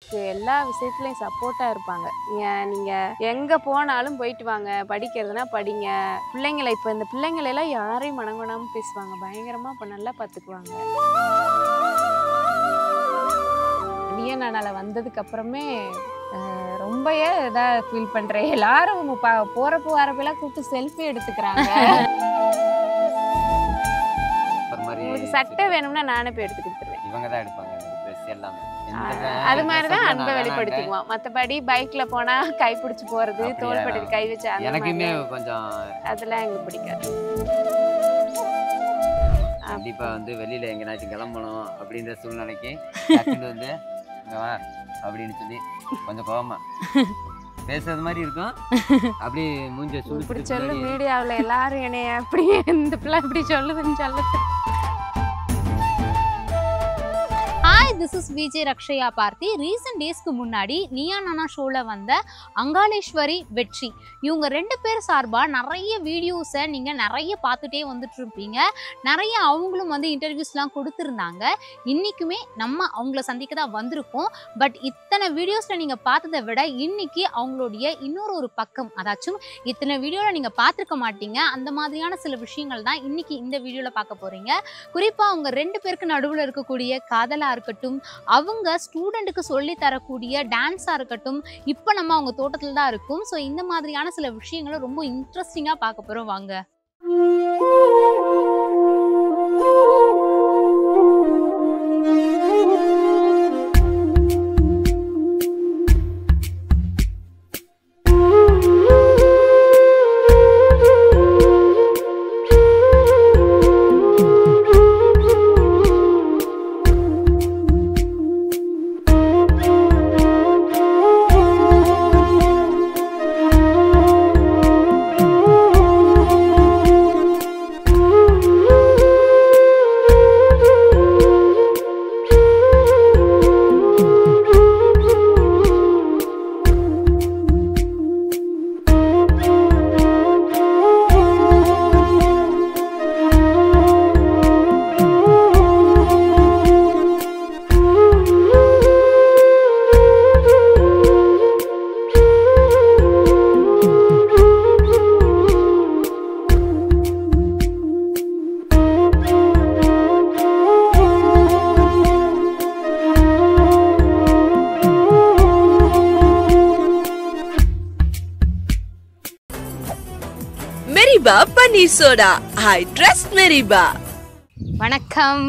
எனக்கு எல்லா விஷயத்துலையும் சப்போர்ட்டாக இருப்பாங்க. நீங்கள் எங்கே போனாலும் போயிட்டு வாங்க, படிக்கிறதுனா படிங்க. பிள்ளைங்களை இப்போ இந்த பிள்ளைங்களெல்லாம் யாரையும் மனங்கொணாமல் பேசுவாங்க, பயங்கரமாக இப்போ நல்லா பார்த்துக்குவாங்க. வியன்னால வந்ததுக்கு அப்புறமே ரொம்பவே இதாக ஃபீல் பண்ணுறேன். எல்லாரும் போகிறப்போ வரப்பெல்லாம் கூப்பிட்டு செல்ஃபி எடுத்துக்கிறாங்க. உங்களுக்கு சட்டை வேணும்னா நானே போய் எடுத்து கொடுத்துருவேன். இவங்க தான் எடுப்பாங்க ட்ரெஸ் எல்லாமே. அது மாதிரி தான் அன்பை வெளிப்படுத்திக்குவோம். மற்றபடி பைக்ல போனா கை பிடிச்சி போறது, தோள்பட்டை கை வச்சு எனக்குமே கொஞ்சம் அதெல்லாம் எங்களுக்கு பிடிக்காது. கண்டிப்பா வந்து வெளியில எங்கேனாச்சும் கிளம்பணும் அப்படின்ற சூழ்நிலைக்கு வந்து இங்க வா அப்படின்னு சொல்லி கொஞ்சம் கோவமா பேசுறது மாதிரி இருக்கும். அப்படி மூஞ்ச இப்படி சொல்லு மீடியாவில் எல்லாரும் என்னைய அப்படி இந்த பிள்ளை இப்படி சொல்லுதுன்னு சொல்லுது. This is Vijay Rakshaya Parthi. Recent days க்கு முன்னாடி நீயா நானா ஷோல வந்த அங்காளேஸ்வரி வெற்றி இவங்க ரெண்டு பேர் சார்பா நிறைய வீடியோஸை நீங்க நிறைய பார்த்துட்டே வந்துட்டு இருப்பீங்க. நிறைய அவங்களும் வந்து இன்டர்வியூஸ்லாம் கொடுத்துருந்தாங்க. இன்னைக்குமே நம்ம அவங்கள சந்திக்க தான் வந்திருக்கோம். பட் இத்தனை வீடியோஸ்ல நீங்க பார்த்ததை விட இன்னைக்கு அவங்களுடைய இன்னொரு பக்கம், அதாச்சும் இத்தனை வீடியோல நீங்க பார்த்துருக்க மாட்டீங்க, அந்த மாதிரியான சில விஷயங்கள் தான் இன்னைக்கு இந்த வீடியோல பார்க்க போறீங்க. குறிப்பா அவங்க ரெண்டு பேருக்கு நடுவில் இருக்கக்கூடிய காதலா இருக்கட்டும், அவங்க ஸ்டூடெண்ட்டுக்கு சொல்லி தரக்கூடிய டான்ஸா இருக்கட்டும், இப்போ நம்ம அவங்க தோட்டத்துல தான் இருக்கும். ஸோ இந்த மாதிரியான சில விஷயங்களை ரொம்ப இன்ட்ரெஸ்டிங்கா பார்க்க போறோம். வாங்க. மெரிபா பன்னீர் சோடா. I trust மெரிபா. வணக்கம்.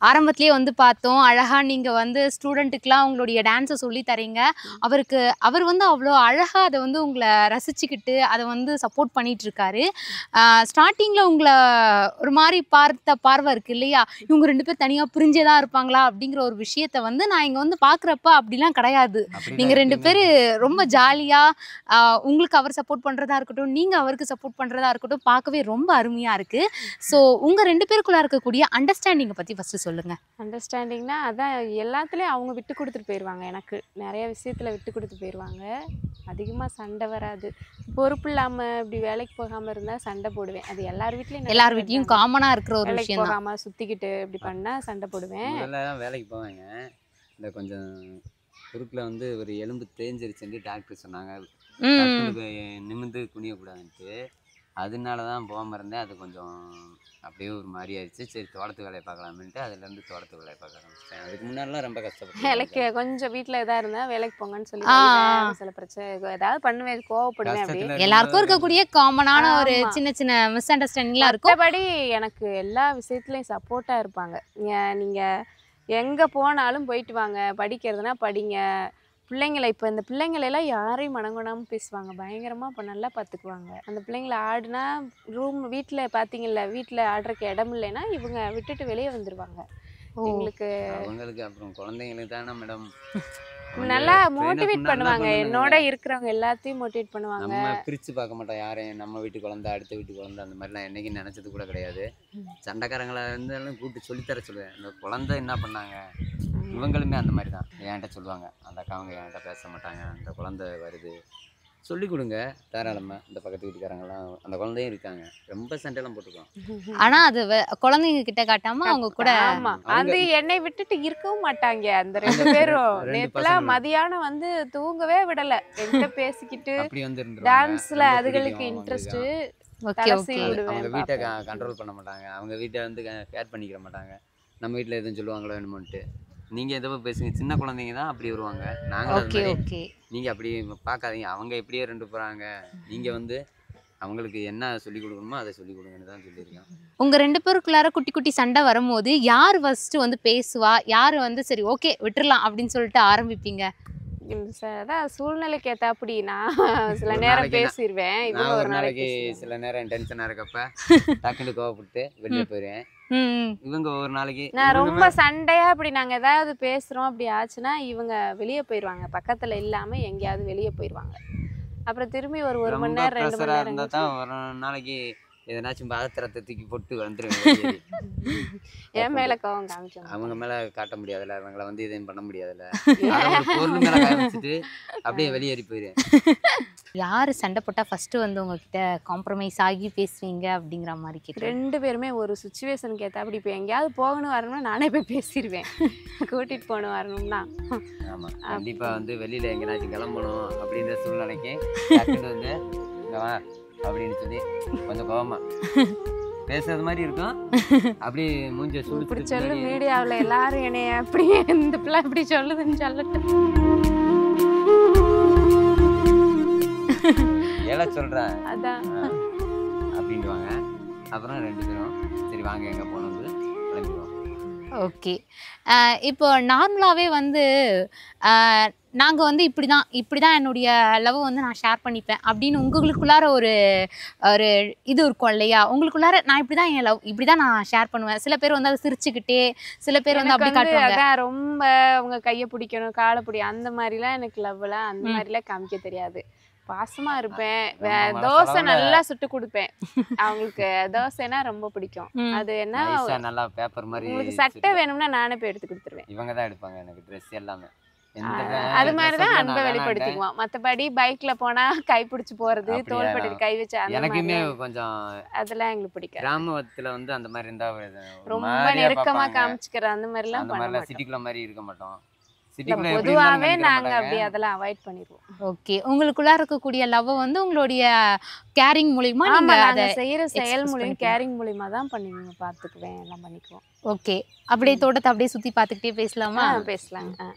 ஆரம்பத்திலேயே வந்து பார்த்தோம், அழகா நீங்க வந்து ஸ்டூடெண்ட்டுக்கெலாம் உங்களுடைய டான்ஸை சொல்லி தரீங்க. அவர் வந்து அவ்வளோ அழகா அதை வந்து உங்களை ரசிச்சுக்கிட்டு அதை வந்து சப்போர்ட் பண்ணிட்டு இருக்காரு. ஸ்டார்டிங்ல உங்களை ஒரு மாதிரி பார்வை இருக்கு இல்லையா, இவங்க ரெண்டு பேர் தனியாக பிரிஞ்சே தான் இருப்பாங்களா அப்படிங்கிற ஒரு விஷயத்த வந்து நான் இங்கே வந்து பார்க்குறப்ப அப்படிலாம் கிடையாது. நீங்கள் ரெண்டு பேர் ரொம்ப ஜாலியாக உங்களுக்கு அவர் சப்போர்ட் பண்ணுறதா இருக்கட்டும், நீங்கள் அவருக்கு சப்போர்ட் பண்ணுறதா இருக்கட்டும், பார்க்கவே ரொம்ப அருமையாக இருக்குது. ஸோ உங்கள் ரெண்டு பேருக்குள்ளே இருக்கக்கூடிய அண்டர்ஸ்டாண்டிங்கை பற்றி ஃபஸ்ட்டு சொல்லுங்க. அண்டர்ஸ்டாண்டிங்னா அதான் எல்லாத்துலேயும் அவங்க விட்டு கொடுத்துட்டு போயிடுவாங்க. எனக்கு நிறைய விஷயத்தில் விட்டு கொடுத்து போயிடுவாங்க. அதிகமாக சண்டை வராது. பொறுப்பு இல்லாமல் இப்படி வேலைக்கு போகாமல் இருந்தால் சண்டை போடுவேன். அது எல்லார் வீட்லேயும் காமனாக இருக்கிற ஒரு விஷயம். போகாமல் சுற்றிக்கிட்டு இப்படி பண்ணால் சண்டை போடுவேன். வேலைக்கு போவாங்க. இந்த கொஞ்சம் குறுக்கில் வந்து ஒரு எலும்பு தேஞ்சிருச்சுன்னு டாக்டர் சொன்னாங்க, நிமிந்து குனியக்கூடாதுன்ட்டு. அதனால தான் போகாமல் இருந்தேன். அது கொஞ்சம் அப்படியே ஒரு மாதிரி ஆயிடுச்சு. சரி, தோட்டத்து வேலையை பார்க்கலாமேன்ட்டு அதுலேருந்து தோட்டத்து வேலையை பார்க்க ஆரம்பிச்சிட்டேன். அதுக்கு முன்னாடிலாம் ரொம்ப கஷ்டப்பட்டேன். வேலைக்கு கொஞ்சம் வீட்டில் இதாக இருந்தேன், வேலைக்கு போங்கன்னு சொல்லி சில பிரச்சனை ஏதாவது பண்ணுவேன், கோவப்படுவேன். அப்படி எல்லாருக்கும் இருக்கக்கூடிய காமனான ஒரு சின்ன சின்ன மிஸ் அண்டர்ஸ்டாண்டிங்லாம் இருக்கும். மற்றபடி எனக்கு எல்லா விஷயத்துலையும் சப்போர்ட்டாக இருப்பாங்க. நீங்கள் எங்கே போனாலும் போயிட்டு வாங்க, படிக்கிறதுனா படிங்க. பிள்ளைங்களை இப்போ இந்த பிள்ளைங்களெல்லாம் யாரையும் மனங்கொணாமல் பேசுவாங்க, பயங்கரமாக இப்போ நல்லா பார்த்துக்குவாங்க. அந்த பிள்ளைங்களை ஆடுனா வீட்டில் பார்த்தீங்கல்ல, வீட்டில் ஆடுறதுக்கு இடம் இல்லைன்னா இவங்க விட்டுட்டு வெளியே வந்துடுவாங்க. எங்களுக்கு அவங்களுக்கு அப்புறம் குழந்தைங்களுக்கு தானே மேடம் நல்லா மோட்டிவேட் பண்ணுவாங்க. என்னோட இருக்கிறவங்க எல்லாத்தையும் மோட்டிவேட் பண்ணுவாங்க. நம்ம பிரித்து பார்க்க மாட்டோம் யாரையும். நம்ம வீட்டு குழந்தை அடுத்த வீட்டு குழந்தை அந்த மாதிரிலாம் என்றைக்கும் நினச்சது கூட கிடையாது. சண்டைக்காரங்களை இருந்தாலும் கூப்பிட்டு சொல்லித்தர சொல்லுவேன். இந்த குழந்தை என்ன பண்ணாங்க, இவங்களுமே அந்த மாதிரி தான் என்கிட்ட சொல்லுவாங்க. அந்த அக்காவங்க என்கிட்ட பேச மாட்டாங்க, அந்த குழந்தை வருது சொல்லி கொடுங்க தாராளமாக. இந்த பக்கத்து வீட்டுக்காரங்களாம் அந்த குழந்தையும் இருக்காங்க, ரொம்ப சண்டைலாம் போட்டுக்குவோம். ஆனா அது குழந்தைங்க கிட்ட காட்டாம அவங்க கூட ஆமா அது என்னை விட்டுட்டு இருக்கவும் மாட்டாங்க அந்த 2 பேரும். நேத்துலாம் மதியானம் வந்து தூங்கவே விடல, என்கிட்ட பேசிக்கிட்டு அப்படி வந்து டான்ஸ்ல அதுகளுக்கு இன்ட்ரெஸ்ட். Okay okay. அவங்க வீட்டை கண்ட்ரோல் பண்ண மாட்டாங்க, அவங்க வீட்டை வந்து கேர் பண்ணிக்கிற மாட்டாங்க. நம்ம வீட்டில் எதுவும் சொல்லுவாங்களோ என்னமோன்ட்டு. நீங்கள் எதோ பேசுங்க, சின்ன குழந்தைங்க தான் அப்படி வருவாங்க. நாங்களும் ஓகே ஓகே. நீங்கள் அப்படி பார்க்காதீங்க, அவங்க எப்படியே 2 போகிறாங்க. நீங்கள் வந்து அவங்களுக்கு என்ன சொல்லிக் கொடுக்கணுமோ அதை சொல்லிக் கொடுங்கன்னு தான் சொல்லியிருக்கேன். உங்க 2 பேருக்குள்ளார குட்டி குட்டி சண்டை வரும்போது யார் ஃபர்ஸ்ட் வந்து பேசுவா, யார் வந்து சரி ஓகே விட்டுறலாம் அப்படின்னு சொல்லிட்டு ஆரம்பிப்பீங்க? அதான் சூழ்நிலைக்கு ஏத்தாப்படி நான் சில நேரம் பேசிடுவேன். நான் ஒரு நாளைக்கு சில நேரம் டென்ஷனாக இருக்கப்ப டக்குன்னு கோவப்பட்டு வெளியே போயிடுவேன். இவங்க ஒரு நாளைக்கு நான் ரொம்ப சண்டையா அப்படி நாங்க ஏதாவது பேசுறோம் அப்படி ஆச்சுன்னா இவங்க வெளியே போயிடுவாங்க, பக்கத்துல இல்லாம எங்கேயாவது வெளியே போயிடுவாங்க. அப்புறம் திரும்பி ஒரு மணி நேரம் 2 மணி நேரம் இருந்தால் தான் ஒரு நாளைக்கு எதனாச்சும் பாத்திரத்தை தூக்கி போட்டு வந்துருவேன். என் மேல கோவம் காமிச்சோம், அவங்க மேல காட்ட முடியாதுல்ல, அவங்கள வந்து எதையும் பண்ண முடியாதுல்ல. பொருள் மேல காமிச்சிட்டு அப்படியே வெளியேறி போயிடுவேன். யாரு சண்டை போட்டா ஃபர்ஸ்ட் வந்து உங்ககிட்ட காம்ப்ரமைஸ் ஆகி பேசுவீங்க அப்படிங்கிற மாதிரி கேட்குறேன். 2 பேருமே ஒரு சுச்சுவேஷனுக்கு ஏற்ற அப்படி இப்போ எங்கேயாவது போகணும் வரணும்னா நானே போய் பேசிடுவேன். கூட்டிட்டு போகணும் வரணும்னா ஆமா கண்டிப்பா வந்து வெளியில எங்கேனாச்சும் கிளம்பணும் அப்படின்ற சூழ்நிலைக்கு டக்குன்னு வந்து இங்க வா அப்படின்னு சொல்லி கொஞ்சம் கோவமா பேசுறது மாதிரி இருக்கும். அப்படி மூஞ்ச இப்படி சொல்லு, மீடியாவில் எல்லாரும் என்னைய அப்படி இந்த பிள்ளை இப்படி சொல்லுதுன்னு சொல்லட்டு ஏல சொல்றேன் அதான் அப்படின்வாங்க. அப்புறம் 2 பேரும் சரி வாங்க எங்க போகணும் கிளம்பிடுவோம். ஓகே. இப்போ நார்மலாகவே வந்து நாங்கள் வந்து இப்படி தான் என்னுடைய லவ் வந்து நான் ஷேர் பண்ணிப்பேன் அப்படின்னு உங்களுக்குள்ளார ஒரு ஒரு இது இருக்கும் இல்லையா? உங்களுக்குள்ளார நான் இப்படி தான் என் லவ் இப்படி தான் நான் ஷேர் பண்ணுவேன். சில பேர் வந்து அதை சிரிச்சுக்கிட்டே, சில பேர் வந்து அப்படி காட்டுவாங்க. அதான் ரொம்ப அவங்க கையை பிடிக்கணும் காலை பிடி அந்த மாதிரிலாம் எனக்கு லவ்லாம் அந்த மாதிரிலாம் காமிக்க தெரியாது. பாசமா இருப்பேன், தோசை நல்லா சுட்டு கொடுப்பேன். அவங்களுக்கு தோசைனா ரொம்ப பிடிக்கும். அது என்ன நல்லா பேப்பர் மாதிரி உங்களுக்கு சட்டை வேணும்னா நானே போய் எடுத்து கொடுத்துருவேன். இவங்க தான் எடுப்பாங்க எனக்கு ட்ரெஸ் எல்லாமே. அது மாதிரிதான் அன்பை வெளிப்படுத்திக்குவோம். மத்தபடி பைக்ல போனா கை பிடிச்சு போறது, தோள்பட்டை கை வச்சு எனக்குமே கொஞ்சம் அதெல்லாம் எங்களுக்கு பிடிக்கும். கிராமத்துல வந்து அந்த மாதிரி இருந்தா ரொம்ப நெருக்கமா காமிச்சுக்கிற அந்த மாதிரி எல்லாம் பண்ண மாட்டோம். சிட்டிக்குள்ள மாதிரி இருக்க மாட்டோம். பொதுவாவே நாங்க அப்படி அதெல்லாம் அவாய்ட் பண்ணிடுவோம். ஓகே. உங்களுக்குள்ள இருக்கக்கூடிய லவ் வந்து உங்களுடைய கேரிங் மூலமா நாங்க செய்யற செயல் மூலியம் கேரிங் மூலியமா தான் பண்ணுவீங்க, பாத்துக்குவேன் எல்லாம் பண்ணிக்குவோம். ஓகே. அப்படியே தோட்டத்தை அப்படியே சுத்தி பாத்துக்கிட்டே பேசலாமா? பேசலாங்க.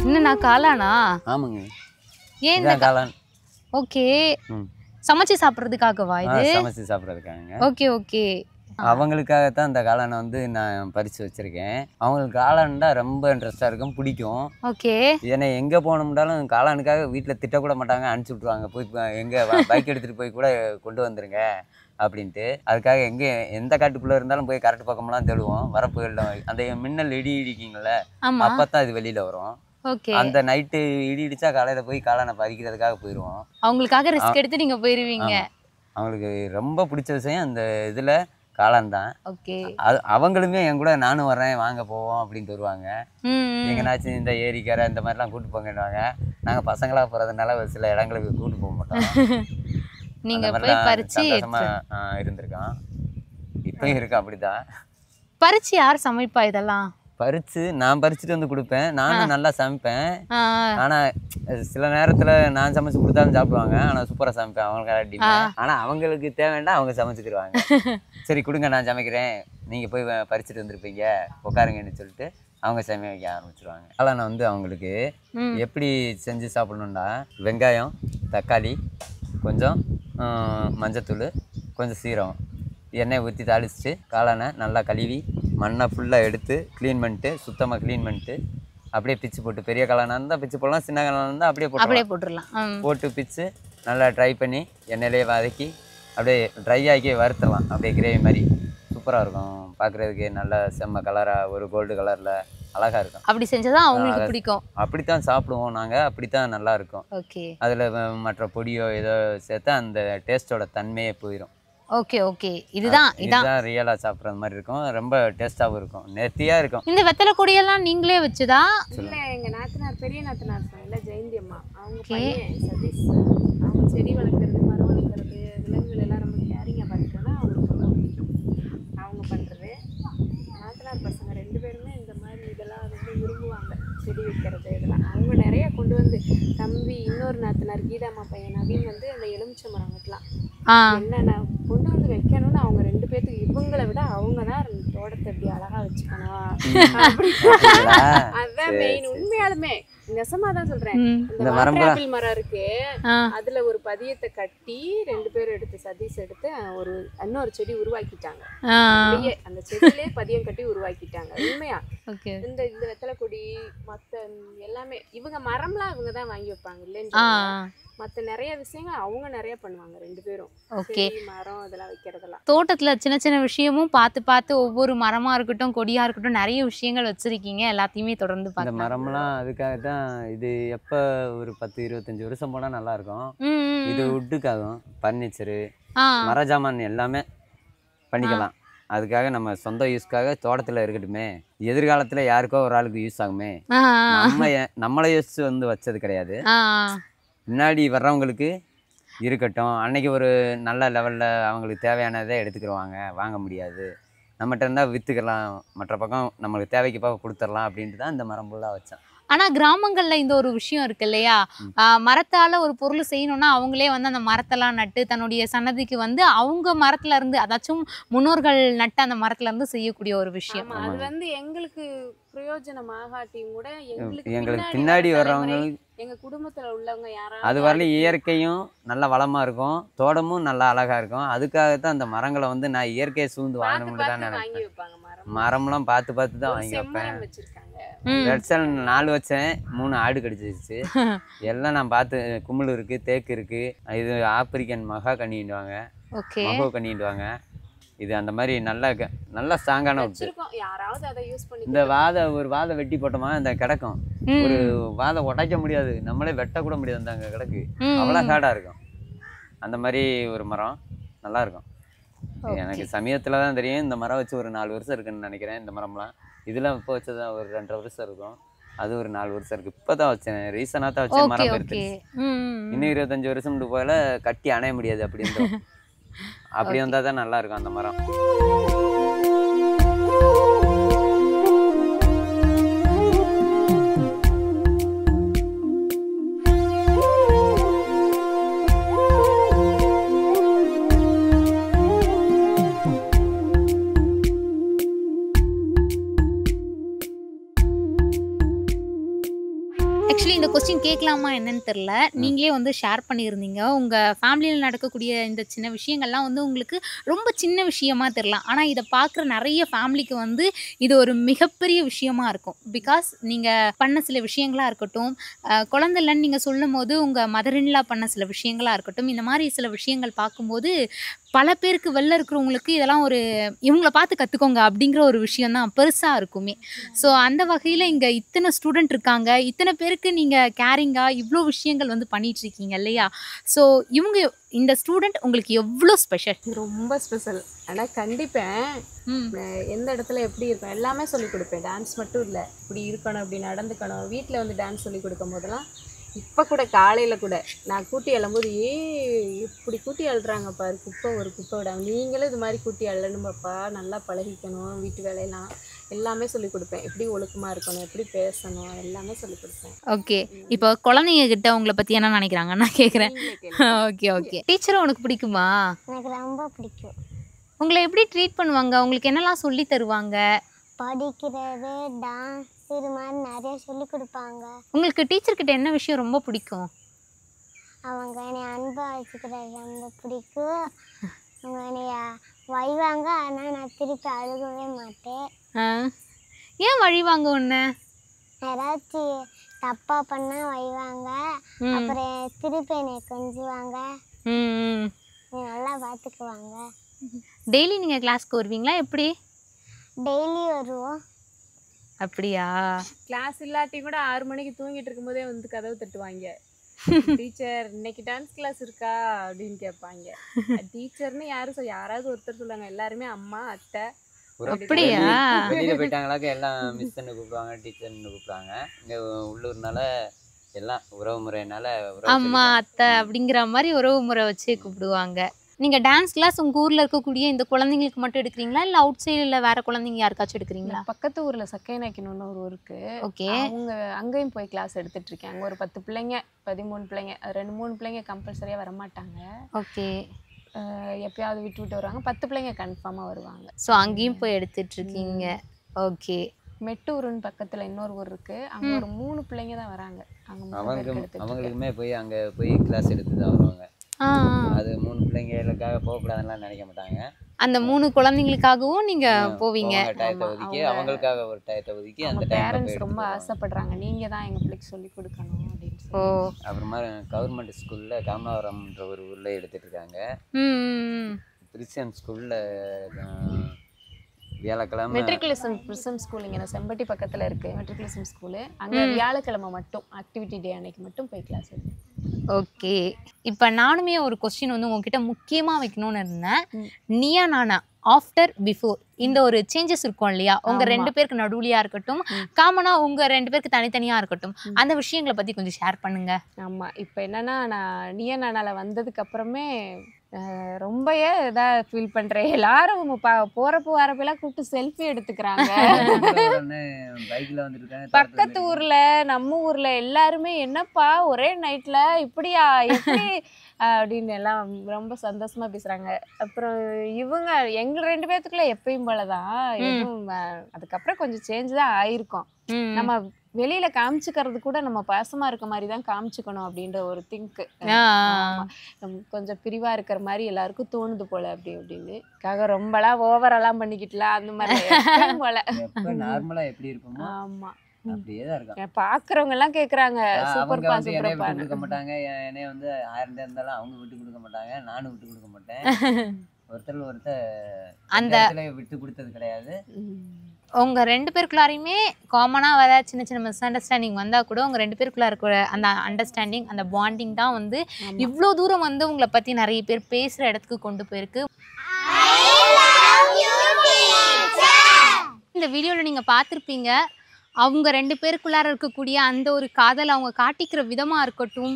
என்னண்ணா காளானா? ஆமாங்க. ஏன் காளான்? ஓகே. சமைச்சு சாப்பிட்றதுக்காகவா இது? சமைச்சு சாப்பிட்றதுக்காக. Okay okay. அவங்களுக்காகத்தான் இந்த காளானை வந்து நான் பறித்து வச்சுருக்கேன். அவங்களுக்கு காளான்டா ரொம்ப இன்ட்ரெஸ்டாக இருக்கும், பிடிக்கும். ஓகே. ஏன்னா எங்கே போனோம்னாலும் காளானுக்காக வீட்டில் திட்டக்கூட மாட்டாங்க, அனுப்பிச்சி விட்ருவாங்க. போய் எங்கே பைக் எடுத்துகிட்டு போய் கூட கொண்டு வந்துருங்க அப்படின்ட்டு. அதுக்காக எங்கே எந்த காட்டுக்குள்ளே இருந்தாலும் போய் கரெக்ட் பக்கம்லாம் தேடுவோம். வரப்புகளில் அந்த மின்னல் இடி இடிக்குங்கள, அப்போ தான் இது வெளியில் வரும். ஓகே. அந்த நைட்டு இடி இடிச்சா காலையில் போய் காளானை பறிக்கிறதுக்காக போயிடுவோம். அவங்களுக்காக ரிஸ்க் எடுத்து நீங்கள் போயிடுவீங்க. அவங்களுக்கு ரொம்ப பிடிச்ச விஷயம் அந்த இதில் காளான் தான். ஓகே. அவங்களுமே என் கூட நானும் வரேன் வாங்க போவோம் அப்படின்னு வருவாங்க. எங்கனாச்சும் இந்த ஏரிக்கரை இந்த மாதிரிலாம் கூட்டு போங்கன்னுவாங்க. நாங்கள் பசங்களாக போகிறதுனால ஒரு சில இடங்களுக்கு கூட்டு போக மாட்டோம். நீங்கள் போய் பறிச்சு இருந்திருக்கான், இப்பயும் இருக்கா. அப்படிதான். பறிச்சு யார் சமைப்பா இதெல்லாம்? பறிச்சு நான் பறிச்சுட்டு வந்து கொடுப்பேன். நானும் நல்லா சமைப்பேன். ஆனால் சில நேரத்தில் நான் சமைச்சு கொடுத்தாலும் சாப்பிடுவாங்க. ஆனால் சூப்பராக சமைப்பேன் அவங்களுக்கு. ஆனால் அவங்களுக்கு தேவைன்னா அவங்க சமைச்சுக்கிடுவாங்க. சரி கொடுங்க நான் சமைக்கிறேன், நீங்கள் போய் பறிச்சுட்டு வந்துருப்பீங்க உட்காருங்கன்னு சொல்லிட்டு அவங்க சமைக்க ஆரம்பிச்சிருவாங்க. அதனால் நான் வந்து அவங்களுக்கு எப்படி செஞ்சு சாப்பிடணுன்னா வெங்காயம், தக்காளி, கொஞ்சம் மஞ்சத்தூள், கொஞ்சம் சீரகம், எண்ணெய் ஊற்றி தாளிச்சிட்டு காளானை நல்லா கழுவி மண்ணை ஃபுல்லாக எடுத்து க்ளீன் பண்ணிட்டு, சுத்தமாக க்ளீன் பண்ணிட்டு அப்படியே பிச்சு போட்டு, பெரிய காளானாக இருந்தால் பிச்சு போடலாம், சின்ன காளானாக இருந்தால் அப்படியே போட்டுடலாம். போட்டு பிச்சு நல்லா ட்ரை பண்ணி எண்ணெயிலே வதக்கி அப்படியே ட்ரை ஆக்கி வறுத்துடலாம். அப்படியே கிரேவி மாதிரி சூப்பராக இருக்கும் பார்க்குறதுக்கு. நல்ல செம்ம கலராக ஒரு கோல்டு கலரில் அழகாக இருக்கும். அப்படி செஞ்சதான் அவங்களுக்கு பிடிக்கும். அப்படித்தான் சாப்பிடுவோம் நாங்கள். அப்படித்தான் நல்லா இருக்கும். ஓகே. அதில் மற்ற பொடியோ ஏதோ சேர்த்தா அந்த டேஸ்ட்டோட தன்மையே போயிடும். Okay okay. இதான் ரியலாக சாப்பிட்ற மாதிரி இருக்கும். ரொம்ப டேஸ்ட்டாகவும் இருக்கும். நேர்த்தியாக இருக்கும். இந்த வெத்தலை கொடியெல்லாம் நீங்களே வச்சுதா? இல்லை, எங்கள் நாத்தனார் பெரிய நாத்தனார் இல்லை ஜெயந்தி அம்மா, அவங்க பையன் சதீஷ், அவங்க செடி வளர்க்குறது, மரம் வளர்க்குறது, விலங்குகள் எல்லாம் ரொம்ப கேரிங்காக பார்த்துட்டோன்னா அவங்களுக்கு ரொம்ப பிடிக்கும் அவங்க பண்ணுறது. நாத்தனார் பசங்க 2 பேருமே இந்த மாதிரி இதெல்லாம் ரொம்ப விரும்புவாங்க, செடி வைக்கிறது இதெல்லாம். அவங்க நிறையா கொண்டு வந்து தம்பி இன்னொரு நாத்தனார் கீதாம்மா பையன் நவீன் வந்து அந்த எலுமிச்சை மரம் வைக்கலாம் என்னென்ன கொண்டு வந்து வைக்கணும்னு அவங்க 2 பேர்த்துக்கு இவங்களை விட அவங்க தான் தோட்டத்தை எப்படி அழகா வச்சுக்கணும் அதுதான் மெயின். உண்மையாலுமே நெசமா தான் சொல்றேன். இந்த வாட்டர் மரம் இருக்கு, அதுல ஒரு பதியத்தை கட்டி 2 பேரும் எடுத்து சதீஷ் எடுத்து ஒரு இன்னொரு செடி உருவாக்கிட்டாங்க. அந்த செடியிலே பதியம் கட்டி உருவாக்கிட்டாங்க. உண்மையா இந்த இந்த வெத்தலை கொடி மத்த எல்லாமே இவங்க மரம்லாம் இவங்க தான் வாங்கி வைப்பாங்க இல்லைன்னு. மற்ற நிறைய விஷயங்கள் அவங்க நிறைய பண்ணுவாங்க 2 பேரும். ஓகே. மரம் இதெல்லாம் வைக்கிறதெல்லாம் தோட்டத்துல சின்ன சின்ன விஷயமும் பார்த்து ஒவ்வொரு மரமா இருக்கட்டும் கொடியா இருக்கட்டும் நிறைய விஷயங்கள் வச்சிருக்கீங்க. எல்லாத்தையுமே தொடர்ந்து இந்த மரம்லாம் அதுக்காக தான். இது எப்போ ஒரு 10-25 வருஷம் போனால் நல்லா இருக்கும். இது உட்டுக்காகும், பர்னிச்சரு, மர ஜாமான் எல்லாமே பண்ணிக்கலாம். அதுக்காக நம்ம சொந்த யூஸ்க்காக தோட்டத்தில் இருக்கட்டுமே, எதிர்காலத்தில் யாருக்கோ ஒரு ஆளுக்கு யூஸ் ஆகுமே, நம்மளை யோசிச்சு வந்து வச்சது கிடையாது. முன்னாடி வர்றவங்களுக்கு இருக்கட்டும், அன்னைக்கு ஒரு நல்ல லெவலில் அவங்களுக்கு தேவையானதை எடுத்துக்கிடுவாங்க. வாங்க முடியாது, நம்மகிட்ட இருந்தால் விற்றுக்கலாம், மற்ற பக்கம் நம்மளுக்கு தேவைக்கு பக்கம் கொடுத்துடலாம் அப்படின்ட்டு தான் இந்த மரம் ஃபுல்லாக வச்சேன். ஆனா கிராமங்கள்ல இந்த ஒரு விஷயம் இருக்கு இல்லையா, மரத்தால ஒரு பொருள் செய்யணும்னா அவங்களே வந்து அந்த மரத்தெல்லாம் நட்டு தன்னுடைய சன்னதிக்கு வந்து அவங்க மரத்துல இருந்து, அதாச்சும் முன்னோர்கள் நட்டு அந்த மரத்துல இருந்து செய்யக்கூடிய ஒரு விஷயம். அது வந்து எங்களுக்கு பிரயோஜனமாகாட்டியும் கூட எங்களுக்கு பின்னாடி வர்றவங்களுக்கு, எங்க குடும்பத்துல உள்ளவங்க யாராவது அது வரல இயற்கையும் நல்ல வளமா இருக்கும், தோட்டமும் நல்லா அழகா இருக்கும். அதுக்காகத்தான் அந்த மரங்களை வந்து நான் இயற்கையை சூழ்ந்து வாங்கணும்னு தான் நினைப்பேன். மரம்லாம் பார்த்து தான் வாங்கி வைப்பேன். ரெட் சால் 4 வச்சேன், 3 ஆடு கடிச்சிருச்சு. எல்லாம் நான் பார்த்து, குமுள் இருக்கு, தேக்கு இருக்கு, இது ஆப்பிரிக்கன் மகா கண்ணிடுவாங்க, மகோ கண்ணிடுவாங்க. இது அந்த மாதிரி நல்ல ஸ்ட்ராங்கான உட்டு. இந்த ஒரு வாதை வெட்டி போட்டோமா இந்த கிடக்கும், ஒரு வாதை உடைக்க முடியாது, நம்மளே வெட்ட கூட முடியாது, அந்த அங்கே கிடக்கு, அவ்வளோ ஹார்டாக இருக்கும். அந்த மாதிரி ஒரு மரம் நல்லா இருக்கும். எனக்கு சமயத்தில் தான் தெரியும். இந்த மரம் வச்சு ஒரு 4 வருஷம் இருக்குன்னு நினைக்கிறேன். இந்த மரம்லாம் இதெல்லாம் இப்போ வச்சதான் ஒரு 2.5 வருஷம் இருக்கும். அது ஒரு 4 வருஷம் இருக்கு. இப்போ தான் வச்சேன், ரீசனாக தான் வச்சேன். மரம் எடுத்து இன்னும் 25 வருஷம் போல கட்டி அணைய முடியாது. அப்படி வந்தால் தான் நல்லா இருக்கும் அந்த மரம். ஆக்சுவலி இந்த கொஸ்டின் கேட்கலாமா என்னன்னு தெரியல, நீங்களே வந்து ஷேர் பண்ணியிருந்தீங்க. உங்கள் ஃபேமிலியில் நடக்கக்கூடிய இந்த சின்ன விஷயங்கள்லாம் வந்து உங்களுக்கு ரொம்ப சின்ன விஷயமா தெரியலாம், ஆனால் இதை பார்க்குற நிறைய ஃபேமிலிக்கு வந்து இது ஒரு மிகப்பெரிய விஷயமா இருக்கும். பிகாஸ் நீங்கள் பண்ண சில விஷயங்களாக இருக்கட்டும், குழந்தை இல்லைன்னு நீங்கள் சொல்லும் போது உங்கள் மதரின்லா பண்ண சில விஷயங்களாக இருக்கட்டும், இந்த மாதிரி சில விஷயங்கள் பார்க்கும்போது பல பேருக்கு வெளில இருக்கிறவங்களுக்கு இதெல்லாம் ஒரு இவங்கள பார்த்து கற்றுக்கோங்க அப்படிங்கிற ஒரு விஷயம் தான் பெருசாக இருக்குமே. ஸோ அந்த வகையில் இங்கே இத்தனை ஸ்டூடெண்ட் இருக்காங்க, இத்தனை பேருக்கு நீங்கள் கேரிங்காக இவ்வளோ விஷயங்கள் வந்து பண்ணிகிட்ருக்கீங்க இல்லையா. ஸோ இந்த ஸ்டூடெண்ட் உங்களுக்கு எவ்வளோ ஸ்பெஷல்? ரொம்ப ஸ்பெஷல். ஆனால் கண்டிப்பேன் எந்த இடத்துல எப்படி இருக்கும் எல்லாமே சொல்லிக் கொடுப்பேன். டான்ஸ் மட்டும் இல்லை, இப்படி இருக்கணும், இப்படி நடந்துக்கணும். வீட்டில் வந்து டான்ஸ் சொல்லி கொடுக்கும் போதெல்லாம், இப்போ கூட காலையில் கூட நான் கூட்டி அழும்போது, இப்படி கூட்டி அழுறாங்க பாரு, ஒரு குப்பை விடாம நீங்களும் இது மாதிரி கூட்டி அள்ளணும் பாப்பா, நல்லா பழகிக்கணும், வீட்டு வேலையெல்லாம் எல்லாமே சொல்லிக் கொடுப்பேன். எப்படி ஒழுக்கமாக இருக்கணும், எப்படி பேசணும், எல்லாமே சொல்லிக் கொடுப்பேன். ஓகே. இப்போ குழந்தைங்க கிட்ட உங்களை பற்றி என்ன நினைக்கிறாங்க நான் கேட்குறேன். ஓகே. டீச்சரை உனக்கு பிடிக்குமா? எனக்கு ரொம்ப பிடிக்கும். உங்களை எப்படி ட்ரீட் பண்ணுவாங்க? உங்களுக்கு என்னெல்லாம் சொல்லி தருவாங்க? படிக்கிறது, டான்ஸ், இது மாதிரி நிறைய சொல்லி கொடுப்பாங்க. உங்களுக்கு டீச்சர்கிட்ட என்ன விஷயம் ரொம்ப பிடிக்கும்? அவங்க என்னை அன்பாக வச்சுக்கிறது ரொம்ப பிடிக்கும். அவங்க என்னைய வைவாங்க, ஆனால் நான் திருப்பி அழுகவே மாட்டேன். ஏன் வழிவாங்க? ஒன்று யாராச்சும் தப்பாக பண்ணால் வைவாங்க, அப்புறம் திருப்பி என்னை கொஞ்சுவாங்க, நல்லா பார்த்துக்குவாங்க. டெய்லி நீங்க கிளாஸ்க்கு வருவீங்களா எப்படி? டெய்லி வருவோம். அப்படியா? கிளாஸ் இல்லாட்டி கூட 6 மணிக்கு தூங்கிட்டு இருக்கும்போதே வந்து கதவு தட்டுவாங்க. டீச்சர் இன்னைக்கு டான்ஸ் கிளாஸ் இருக்கா அப்படின்னு கேட்பாங்க. டீச்சர்னு யாராவது ஒருத்தர் சொல்லுவாங்க. எல்லாருமே அம்மா அத்தை. அப்படியா? வெளியில போயிட்டாங்களாக்க எல்லாம் மிஸ்ன்னு கூப்பிடுவாங்க, டீச்சர்னு கூப்பிடுவாங்க. இங்க உள்ளூர்னால எல்லாம் உறவு முறையினால அம்மா அத்தை அப்படிங்கிற மாதிரி உறவு முறை வச்சு கூப்பிடுவாங்க. நீங்க டான்ஸ் கிளாஸ் உங்க ஊர்ல இருக்கக்கூடிய இந்த குழந்தைங்களுக்கு மட்டும் எடுக்கிறீங்களா இல்ல அவுட் சைடுல வேற குழந்தைங்க யாருக்காச்சும் எடுக்கிறீங்களா? பக்கத்து ஊர்ல சக்கைநாய்க்கணும்னு ஒரு ஊருக்கு. ஓகே. அவங்க அங்கேயும் போய் கிளாஸ் எடுத்துட்டு இருக்கேன். அங்க ஒரு 10 பிள்ளைங்க 13 பிள்ளைங்க 2-3 பிள்ளைங்க கம்பல்சரியா வரமாட்டாங்க. ஓகே. எப்பயாவது விட்டு விட்டு வருவாங்க. 10 பிள்ளைங்க கன்ஃபார்மா வருவாங்க. ஸோ அங்கேயும் போய் எடுத்துட்டு இருக்கீங்க. ஓகே. மெட்டூருன்னு பக்கத்துல இன்னொரு ஊர் இருக்கு. அங்க ஒரு 3 பிள்ளைங்க தான் வராங்க. அங்க 3 பேருக்கு எடுத்துட்டு அவங்களுக்குமே போய் அங்க போய் கிளாஸ் எடுத்து தான் வருவாங்க. அது 3 பிள்ளைங்களுக்காக போகக்கூடாதுன்னு நினைக்க மாட்டாங்க. அந்த 3 குழந்தைங்களுக்காகவும் நீங்க போவீங்க. டயத்தை ஒதுக்கி அவங்களுக்காக ஒரு டயத்தை ஒதுக்கி அந்த பேரண்ட்ஸ் ரொம்ப ஆசைப்படுறாங்க. நீங்க தான் எங்க பிள்ளைக்கு சொல்லி கொடுக்கணும் அப்படின்னு சொல்லி. ஓ. அப்புறமா கவர்மெண்ட் ஸ்கூல்ல காமராவரம்ன்ற ஒரு ஊர்ல எடுத்துட்டு இருக்காங்க. கிறிஸ்டியன் ஸ்கூல்ல வியாழக்கிழமை மெட்ரிகுலேஷன் பிரிசம் ஸ்கூல் இங்கே செம்பட்டி பக்கத்தில் இருக்குது. மெட்ரிகுலேஷன் ஸ்கூலு அங்கே வியாழக்கிழமை மட்டும் ஆக்டிவிட்டி டே அன்னைக்கு மட்டும் போய் கிளாஸ் எடுப்பேன். ஓகே. இப்போ நானுமே ஒரு கொஸ்டின் வந்து உங்ககிட்ட முக்கியமாக வைக்கணும்னு இருந்தேன். நீயா நானா ஆஃப்டர் பிஃபோர் இந்த ஒரு சேஞ்சஸ் இருக்கும் இல்லையா, உங்க 2 பேருக்கு நடுவுலையா இருக்கட்டும், காமனா உங்க 2 பேருக்கு தனித்தனியா இருக்கட்டும், அந்த விஷயங்களை பத்தி கொஞ்சம் ஷேர் பண்ணுங்க. ஆமா, இப்போ என்னன்னா நான் நீயா நானால வந்ததுக்கு அப்புறமே ரொம்பவே இதாக ஃபீல் பண்ணுறேன். எல்லாரும் போகிறப்போ வரப்பெல்லாம் கூப்பிட்டு செல்ஃபி எடுத்துக்கிறாங்க. பக்கத்து ஊரில் நம்ம ஊரில் எல்லாருமே என்னப்பா ஒரே நைட்டில் இப்படியா எப்படி அப்படின்னு எல்லாம் ரொம்ப சந்தோஷமாக பேசுகிறாங்க. அப்புறம் இவங்க எங்கள் 2 பேர்த்துக்குள்ள எப்பயும் போல தான். எதுவும் அதுக்கப்புறம் கொஞ்சம் சேஞ்ச் தான் ஆயிருக்கோம். நம்ம வெளியில காமிச்சுக்கிறது கூட நம்ம பாசமா இருக்க மாதிரி தான் காமிச்சுக்கணும் அப்படின்ற ஒரு திங்க். கொஞ்சம் பிரிவா இருக்கிற மாதிரி எல்லாருக்கும் தோணுது போல அப்படின்னு ரொம்பலாம் ஓவரெல்லாம் பண்ணிக்கிட்டலாம் அந்த மாதிரி போல நார்மலா எப்படி இருப்போமோ ஆமா அப்படியே தான் இருக்கும். பாக்குறவங்க எல்லாம் கேக்குறாங்க சூப்பர்ப்பா விட்டு சூப்பர்ப்பா. கொடுக்க மாட்டாங்க. என்னைய வந்து 1000 இருந்தாலும் அவங்க விட்டு கொடுக்க மாட்டாங்க, நானும் விட்டு கொடுக்க மாட்டேன். ஒருத்தர் அந்த விட்டு கொடுத்தது கிடையாது. உங்க 2 பேருக்குள்ளாரையுமே காமனா வர சின்ன சின்ன மிஸ் அண்டர்ஸ்டாண்டிங் வந்தா கூட உங்க 2 பேருக்குள்ள இருக்கிற அந்த அண்டர்ஸ்டாண்டிங், அந்த பாண்டிங் தான் வந்து இவ்வளோ தூரம் வந்து உங்களை பத்தி நிறைய பேர் பேசுற இடத்துக்கு கொண்டு போயிருக்கு. இந்த வீடியோல நீங்க பார்த்திருப்பீங்க, அவங்க 2 பேருக்குள்ளார இருக்கக்கூடிய அந்த ஒரு காதல் அவங்க காட்டிக்கிற விதமாக இருக்கட்டும்,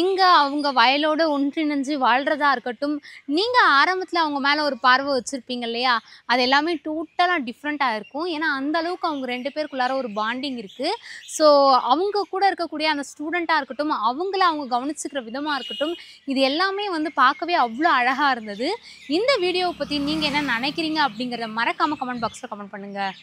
இங்கே அவங்க வயலோடு ஒன்றிணைஞ்சு வாழ்கிறதா இருக்கட்டும், நீங்கள் ஆரம்பத்தில் அவங்க மேலே ஒரு பார்வை வச்சுருப்பீங்க இல்லையா, அது எல்லாமே டோட்டலாக டிஃப்ரெண்ட்டாக இருக்கும். ஏன்னா அந்தளவுக்கு அவங்க 2 பேருக்குள்ளார ஒரு பாண்டிங் இருக்குது. ஸோ அவங்க கூட இருக்கக்கூடிய அந்த ஸ்டூடெண்ட்டாக இருக்கட்டும், அவங்கள அவங்க கவனிச்சுக்கிற விதமாக இருக்கட்டும், இது எல்லாமே வந்து பார்க்கவே அவ்வளோ அழகாக இருந்தது. இந்த வீடியோவை பற்றி நீங்கள் என்ன நினைக்கிறீங்க அப்படிங்கிறத மறக்காமல் கமெண்ட் பாக்ஸில் கமெண்ட் பண்ணுங்கள்.